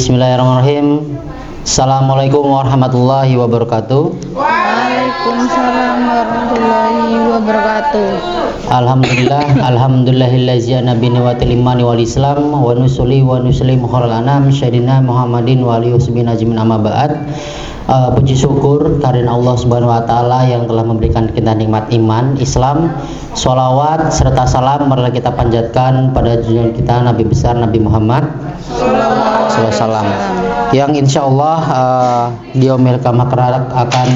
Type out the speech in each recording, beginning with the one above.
Bismillahirrahmanirrahim. Assalamualaikum warahmatullahi wabarakatuh. Waalaikumsalam warahmatullahi wabarakatuh. Alhamdulillahillazi nabiyyi wa tilimani wal islam wa nusuli wa nuslim khairal anam syadina Muhammadin wa alihi wasbina ajmin amma ba'd. Puji syukur karena Allah Subhanahu wa taala yang telah memberikan kita nikmat iman, Islam, sholawat serta salam marilah kita panjatkan pada junjungan kita Nabi besar Nabi Muhammad sallallahu alaihi wasallam yang insyaallah di yaumil qiyamah akan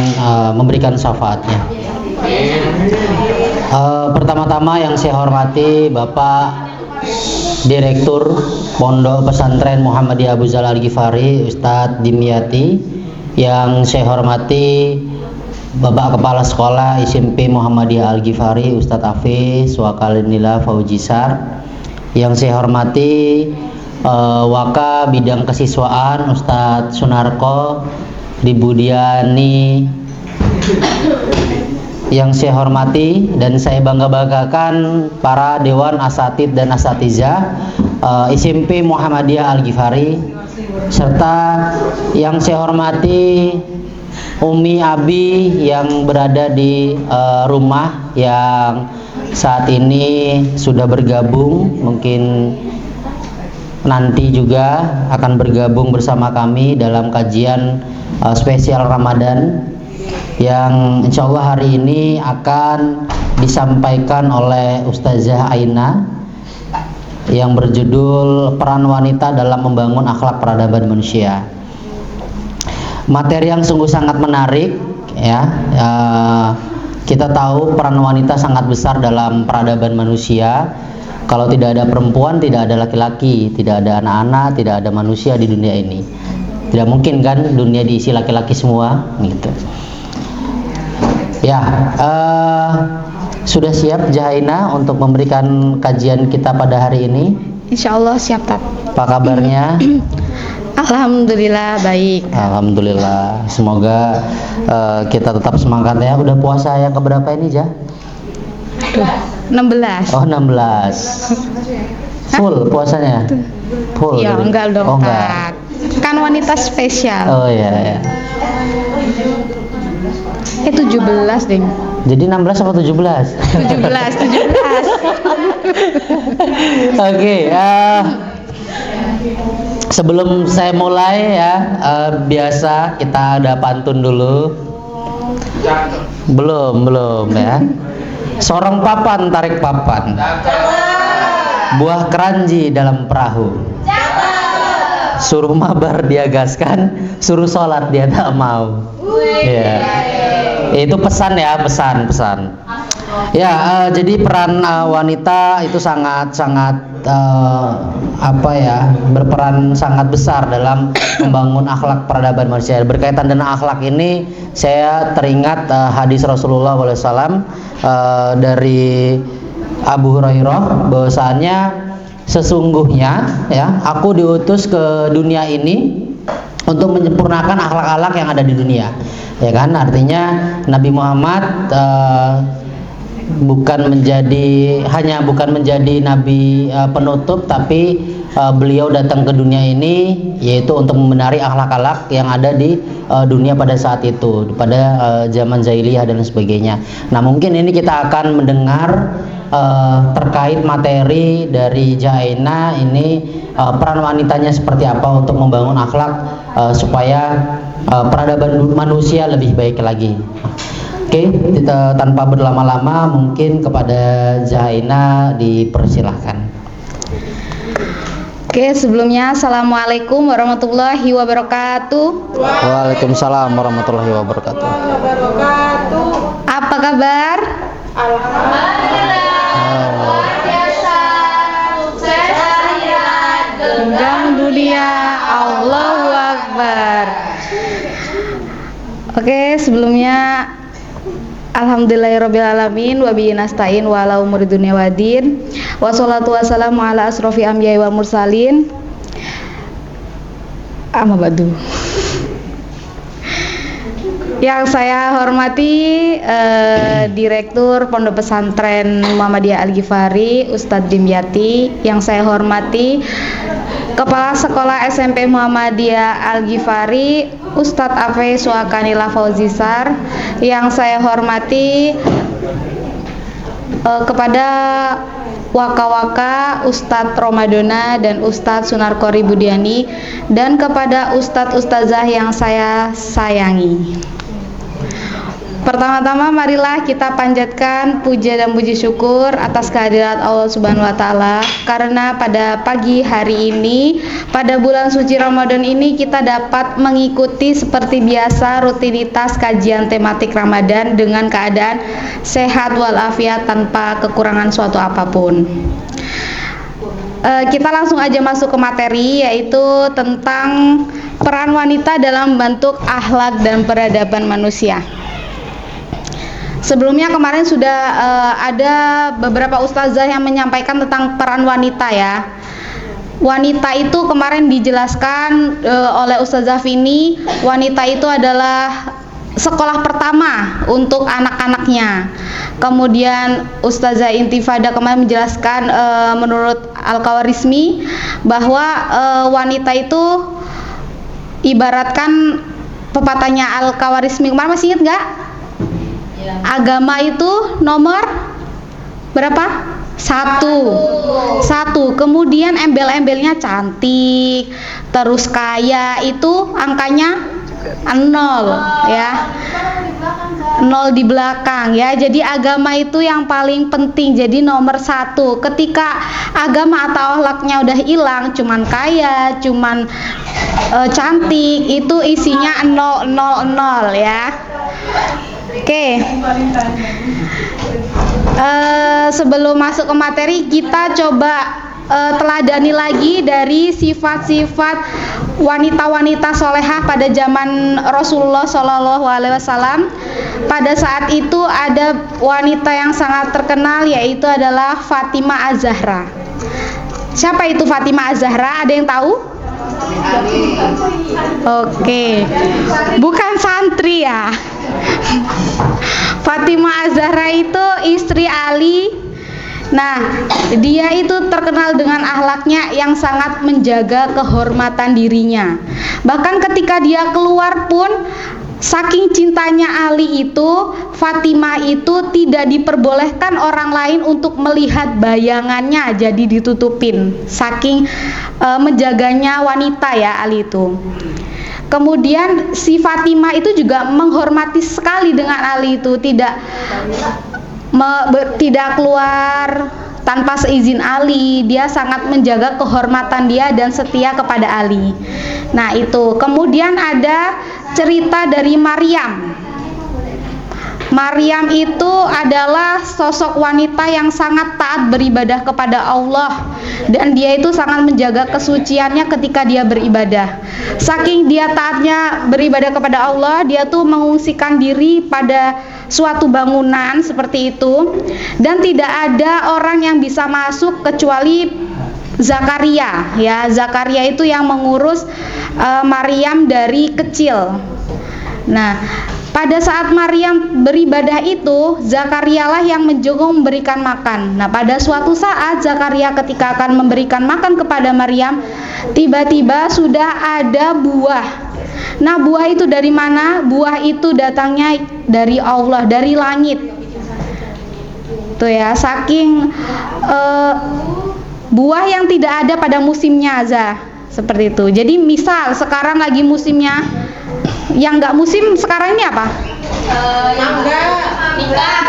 memberikan syafaatnya. Pertama-tama yang saya hormati Bapak Direktur Pondok Pesantren Muhammadiyah Abu Zal Al-Ghifari Ustadz Dimyati, yang saya hormati Bapak Kepala Sekolah SMP Muhammadiyah Al-Ghifari Ustadz Hafiz Wakalinillah Faujisar, yang saya hormati Waka Bidang Kesiswaan Ustadz Sunarko Dibudiani, yang saya hormati dan saya bangga-banggakan para Dewan Asatid dan Asatizah SMP Muhammadiyah Al-Ghifari, serta yang saya hormati Umi Abi yang berada di rumah yang saat ini sudah bergabung, mungkin nanti juga akan bergabung bersama kami dalam kajian spesial Ramadan yang insya Allah hari ini akan disampaikan oleh Ustazah Aina yang berjudul Peran Wanita dalam Membangun Akhlak Peradaban Manusia. Materi yang sungguh sangat menarik ya. Kita tahu peran wanita sangat besar dalam peradaban manusia. Kalau tidak ada perempuan, tidak ada laki-laki, tidak ada anak-anak, tidak ada manusia di dunia ini. Tidak mungkin kan dunia diisi laki-laki semua gitu. Ya, sudah siap Jahaina untuk memberikan kajian kita pada hari ini? Insya Allah siap, Tat. Apa kabarnya? Alhamdulillah baik. Alhamdulillah. Semoga kita tetap semangat ya. Udah puasa yang keberapa ini, Jah? 16. Oh, 16. Full puasanya? Full. Ya, enggak dong, oh, Tat. Kan wanita spesial. Oh iya. 17 deh. Jadi 16 atau 17? 17. Oke, sebelum saya mulai ya, biasa kita ada pantun dulu. Belum ya. Sorong papan tarik papan. Buah keranji dalam perahu. Suruh mabar dia gaskan, suruh sholat dia tak mau. Ya. Itu pesan ya, pesan. Ya, jadi peran wanita itu sangat berperan sangat besar dalam membangun akhlak peradaban manusia. Berkaitan dengan akhlak ini, saya teringat hadis Rasulullah SAW dari Abu Hurairah bahwasanya sesungguhnya ya, aku diutus ke dunia ini untuk menyempurnakan akhlak-akhlak yang ada di dunia. Ya kan, artinya Nabi Muhammad bukan menjadi nabi penutup, tapi beliau datang ke dunia ini yaitu untuk membenari akhlak-akhlak yang ada di dunia pada saat itu, pada zaman jahiliyah dan sebagainya. Nah, mungkin ini kita akan mendengar terkait materi dari Jaina ini, peran wanitanya seperti apa untuk membangun akhlak supaya peradaban manusia lebih baik lagi. Oke, kita tanpa berlama-lama mungkin kepada Jaina dipersilahkan. Oke, sebelumnya Assalamualaikum warahmatullahi wabarakatuh. Waalaikumsalam warahmatullahi wabarakatuh. Apa kabar? Alhamdulillah. Luar biasa. Sukses akhirat. Genggam dunia. Allahu Akbar. Oke, sebelumnya Alhamdulillahirrabbilalamin wa bihi nasta'in wa ala umuri dunya waddin. Wassalatu wassalamu ala asrofi anbiya'i wal mursalin. Amma ba'du. Yang saya hormati Direktur Pondok Pesantren Muhammadiyah Al-Ghifari, Ustadz Dimyati. Yang saya hormati Kepala Sekolah SMP Muhammadiyah Al-Ghifari, Ustadz Afe Suakanila Fauzisar. Yang saya hormati kepada Waka-waka Ustadz Romadona dan Ustadz Sunarkori Budiani, dan kepada Ustadz-Ustazah yang saya sayangi. Pertama-tama marilah kita panjatkan puja dan puji syukur atas kehadirat Allah Subhanahu wa taala, karena pada pagi hari ini, pada bulan suci Ramadan ini, kita dapat mengikuti seperti biasa rutinitas kajian tematik Ramadan dengan keadaan sehat walafiat tanpa kekurangan suatu apapun. Kita langsung aja masuk ke materi, yaitu tentang peran wanita dalam membentuk akhlak dan peradaban manusia. Sebelumnya kemarin sudah ada beberapa ustazah yang menyampaikan tentang peran wanita ya. Wanita itu kemarin dijelaskan oleh Ustazah Vini, wanita itu adalah sekolah pertama untuk anak-anaknya. Kemudian Ustazah Intifada kemarin menjelaskan menurut Al-Khawarizmi bahwa wanita itu ibaratkan pepatahnya Al-Khawarizmi kemarin, masih ingat nggak? Agama itu nomor berapa? Satu. Kemudian embel-embelnya cantik, terus kaya, itu angkanya 0 ya. 0 di belakang ya. Jadi agama itu yang paling penting, jadi nomor 1. Ketika agama atau akhlaknya udah hilang, cuman kaya, cuman cantik, itu isinya 0 ya. Oke. Sebelum masuk ke materi, kita coba teladani lagi dari sifat-sifat wanita-wanita solehah pada zaman Rasulullah SAW. Pada saat itu ada wanita yang sangat terkenal, yaitu adalah Fatimah Az-Zahra. Siapa itu Fatimah Az-Zahra? Ada yang tahu? Oke. Bukan santri ya. Fatimah Az-Zahra itu istri Ali. Nah, dia itu terkenal dengan akhlaknya yang sangat menjaga kehormatan dirinya. Bahkan ketika dia keluar pun, saking cintanya Ali itu, Fatimah itu tidak diperbolehkan orang lain untuk melihat bayangannya, jadi ditutupin. Saking menjaganya wanita ya Ali itu. Kemudian si Fatimah itu juga menghormati sekali dengan Ali itu, tidak keluar tanpa seizin Ali. Dia sangat menjaga kehormatan dia dan setia kepada Ali. Nah itu. Kemudian ada cerita dari Maryam. Maryam itu adalah sosok wanita yang sangat taat beribadah kepada Allah, dan dia itu sangat menjaga kesuciannya ketika dia beribadah. Saking dia taatnya beribadah kepada Allah, dia tuh mengungsikan diri pada suatu bangunan seperti itu, dan tidak ada orang yang bisa masuk kecuali Zakaria ya. Zakaria itu yang mengurus Maryam dari kecil. Nah, pada saat Maryam beribadah itu, Zakaria lah yang menjenguk memberikan makan. Nah, pada suatu saat Zakaria ketika akan memberikan makan kepada Maryam, tiba-tiba sudah ada buah. Nah, buah itu dari mana? Buah itu datangnya dari Allah, dari langit. Tuh ya, saking buah yang tidak ada pada musimnya, seperti itu. Jadi misal sekarang lagi musimnya, yang nggak musim sekarang ini apa? Nikah.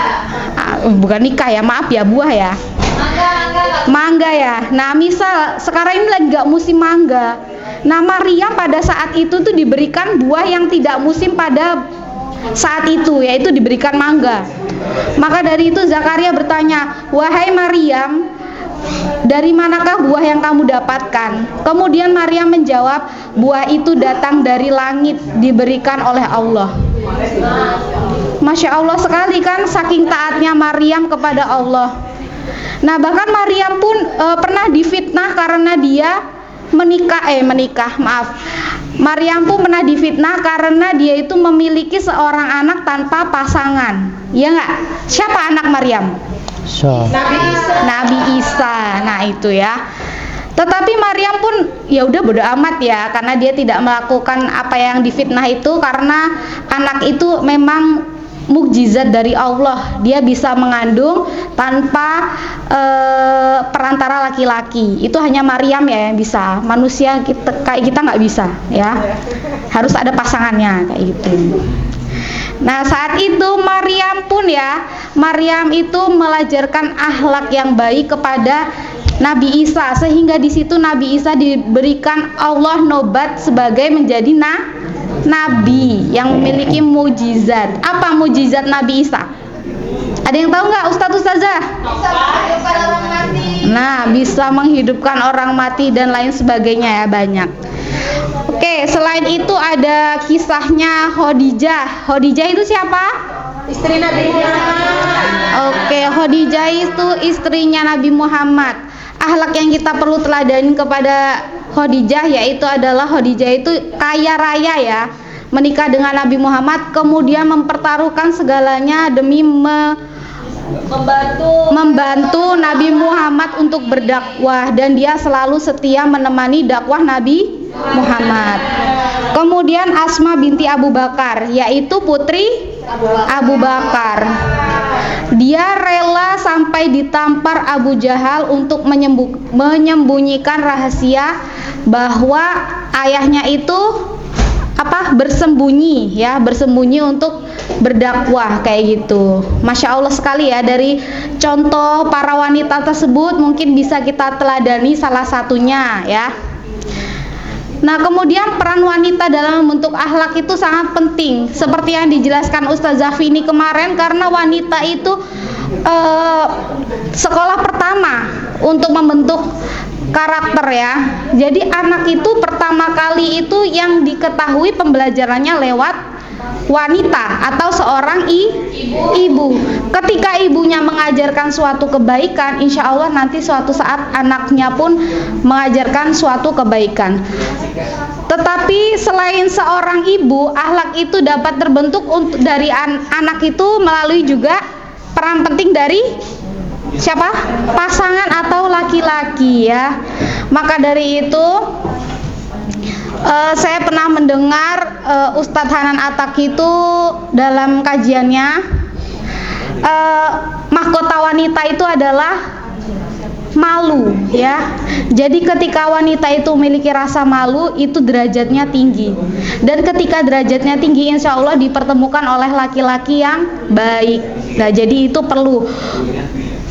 Bukan nikah ya, maaf ya, buah ya. Mangga ya. Nah misal sekarang ini lagi nggak musim mangga. Nah Maryam pada saat itu tuh diberikan buah yang tidak musim pada saat itu, yaitu diberikan mangga. Maka dari itu Zakaria bertanya, wahai Maryam, dari manakah buah yang kamu dapatkan? Kemudian Maryam menjawab, buah itu datang dari langit, diberikan oleh Allah. Masya Allah sekali kan, saking taatnya Maryam kepada Allah. Nah bahkan Maryam pun pernah difitnah karena dia Maryam pun pernah difitnah karena dia itu memiliki seorang anak tanpa pasangan. Ya nggak? Siapa anak Maryam? So. Nabi Isa. Nah itu ya. Tetapi Maryam pun ya udah bodo amat ya, karena dia tidak melakukan apa yang difitnah itu, karena anak itu memang mukjizat dari Allah. Dia bisa mengandung tanpa perantara laki-laki. Itu hanya Maryam ya yang bisa. Manusia kayak kita nggak bisa ya. Harus ada pasangannya kayak gitu. Nah saat itu Maryam itu melajarkan akhlak yang baik kepada Nabi Isa, sehingga di situ Nabi Isa diberikan Allah nobat sebagai menjadi nabi yang memiliki mujizat. Apa mujizat Nabi Isa? Ada yang tahu nggak, Ustadz Ustazah? Bisa menghidupkan orang mati. Nah, bisa menghidupkan orang mati dan lain sebagainya ya, banyak. Oke, selain itu ada kisahnya Khadijah. Khadijah itu siapa? Istri Nabi Muhammad. Oke, Khadijah itu istrinya Nabi Muhammad. Akhlak yang kita perlu teladani kepada Khadijah yaitu adalah Khadijah itu kaya raya ya, menikah dengan Nabi Muhammad, kemudian mempertaruhkan segalanya demi membantu Nabi Muhammad untuk berdakwah, dan dia selalu setia menemani dakwah Nabi Muhammad. Kemudian Asma binti Abu Bakar, yaitu putri Abu Bakar. Dia rela sampai ditampar Abu Jahal untuk menyembunyikan rahasia bahwa ayahnya itu bersembunyi untuk berdakwah kayak gitu. Masya Allah sekali ya, dari contoh para wanita tersebut mungkin bisa kita teladani salah satunya ya. Nah kemudian peran wanita dalam membentuk akhlak itu sangat penting, seperti yang dijelaskan Ustazah Vini kemarin, karena wanita itu sekolah pertama untuk membentuk karakter ya. Jadi anak itu pertama kali itu yang diketahui pembelajarannya lewat wanita atau seorang ibu. Ketika ibunya mengajarkan suatu kebaikan, insya Allah nanti suatu saat anaknya pun mengajarkan suatu kebaikan. Tetapi selain seorang ibu, akhlak itu dapat terbentuk dari anak itu melalui juga peran penting dari siapa? Pasangan atau laki-laki ya. Maka dari itu saya pernah mendengar Ustadz Hanan Atak itu dalam kajiannya, mahkota wanita itu adalah malu ya. Jadi ketika wanita itu memiliki rasa malu, itu derajatnya tinggi, dan ketika derajatnya tinggi insya Allah dipertemukan oleh laki-laki yang baik. Nah jadi itu perlu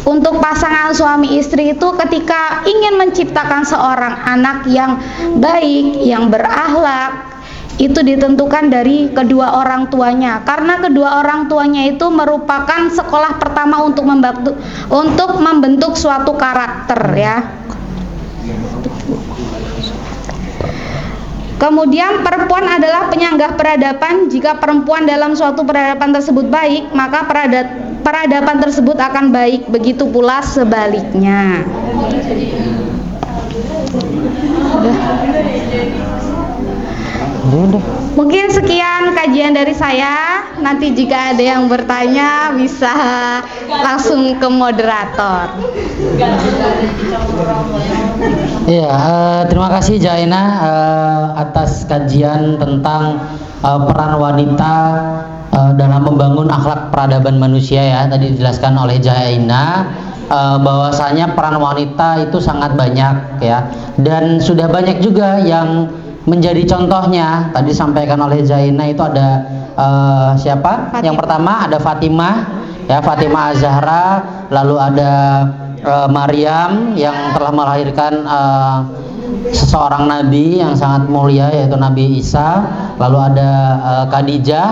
untuk pasangan suami istri itu, ketika ingin menciptakan seorang anak yang baik, yang berakhlak, itu ditentukan dari kedua orang tuanya, karena kedua orang tuanya itu merupakan sekolah pertama untuk membentuk suatu karakter ya. Kemudian perempuan adalah penyanggah peradaban. Jika perempuan dalam suatu peradaban tersebut baik, maka peradaban tersebut akan baik. Begitu pula sebaliknya. Udah. Mungkin sekian kajian dari saya. Nanti jika ada yang bertanya bisa langsung ke moderator. Iya, terima kasih Jaina atas kajian tentang peran wanita dalam membangun akhlak peradaban manusia ya. Tadi dijelaskan oleh Jaina bahwasanya peran wanita itu sangat banyak ya, dan sudah banyak juga yang menjadi contohnya. Tadi disampaikan oleh Jaina itu ada siapa? Yang pertama ada Fatimah ya, Fatimah Az-Zahra, lalu ada Maryam yang telah melahirkan seseorang nabi yang sangat mulia yaitu Nabi Isa, lalu ada Khadijah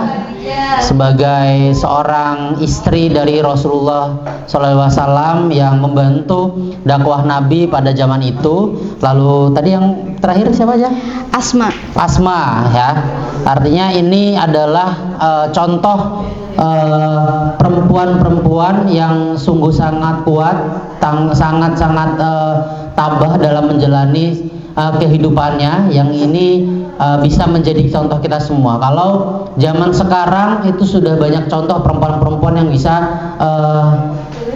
sebagai seorang istri dari Rasulullah SAW yang membantu dakwah Nabi pada zaman itu. Lalu tadi yang terakhir siapa aja? Asma ya. Artinya ini adalah contoh perempuan-perempuan yang sungguh sangat kuat, sangat-sangat tabah dalam menjalani kehidupannya yang ini bisa menjadi contoh kita semua. Kalau zaman sekarang itu sudah banyak contoh perempuan-perempuan yang bisa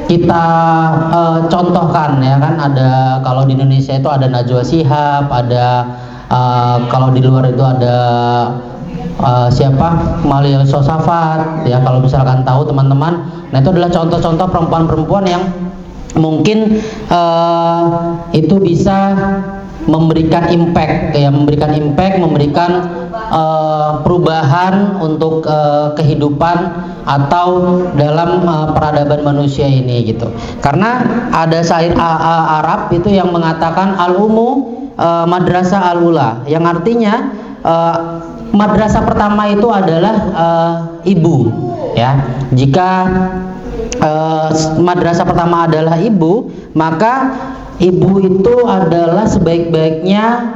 kita contohkan, ya kan. Ada, kalau di Indonesia itu ada Najwa Shihab, ada kalau di luar itu ada siapa, Malia Sosafat, ya kalau misalkan tahu teman-teman. Nah, itu adalah contoh-contoh perempuan-perempuan yang mungkin itu bisa memberikan impact, ya, memberikan perubahan untuk kehidupan atau dalam peradaban manusia ini gitu. Karena ada syair Arab itu yang mengatakan al-umu madrasah al-ula, yang artinya madrasah pertama itu adalah ibu, ya. Jika madrasah pertama adalah ibu, maka ibu itu adalah sebaik-baiknya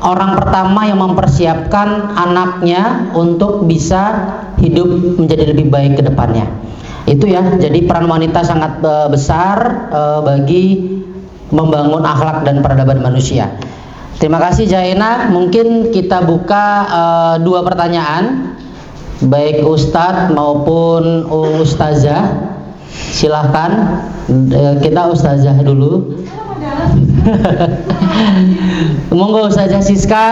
orang pertama yang mempersiapkan anaknya untuk bisa hidup menjadi lebih baik ke depannya. Itu ya, jadi peran wanita sangat besar bagi membangun akhlak dan peradaban manusia. Terima kasih Jaina. Mungkin kita buka 2 pertanyaan, baik Ustadz maupun Ustazah. Silahkan, kita Ustazah dulu. Monggo Ustazah Siska,